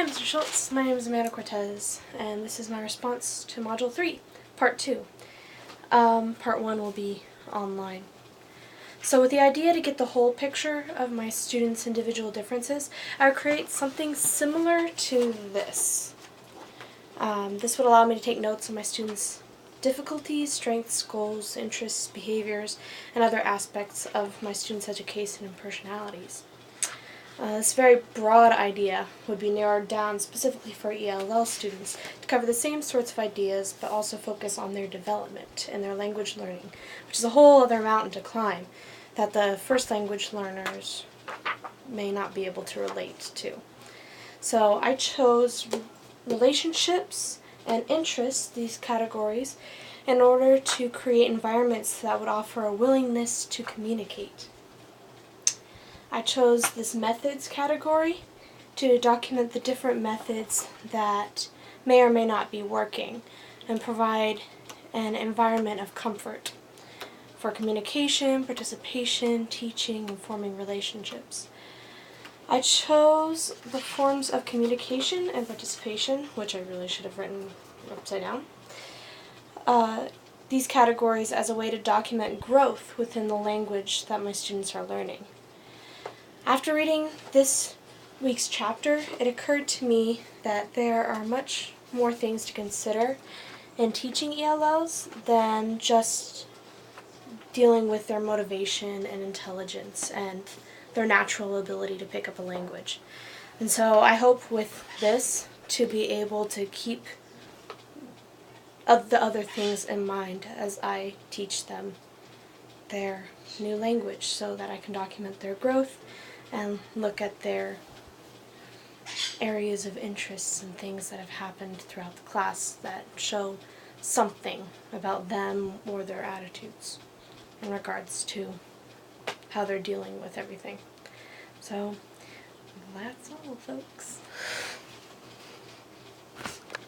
Hi, Mr. Schultz. My name is Amanda Cortez, and this is my response to Module 3, Part 2. Part 1 will be online. So with the idea to get the whole picture of my students' individual differences, I would create something similar to this. This would allow me to take notes on my students' difficulties, strengths, goals, interests, behaviors, and other aspects of my students' education and personalities. This very broad idea would be narrowed down specifically for ELL students to cover the same sorts of ideas, but also focus on their development and their language learning, which is a whole other mountain to climb that the first language learners may not be able to relate to. So I chose relationships and interests, these categories, in order to create environments that would offer a willingness to communicate. I chose this methods category to document the different methods that may or may not be working and provide an environment of comfort for communication, participation, teaching, and forming relationships. I chose the forms of communication and participation, which I really should have written upside down, these categories as a way to document growth within the language that my students are learning. After reading this week's chapter, it occurred to me that there are much more things to consider in teaching ELLs than just dealing with their motivation and intelligence and their natural ability to pick up a language. And so I hope with this to be able to keep the other things in mind as I teach them their new language so that I can document their growth and look at their areas of interests and things that have happened throughout the class that show something about them or their attitudes in regards to how they're dealing with everything. So that's all, folks.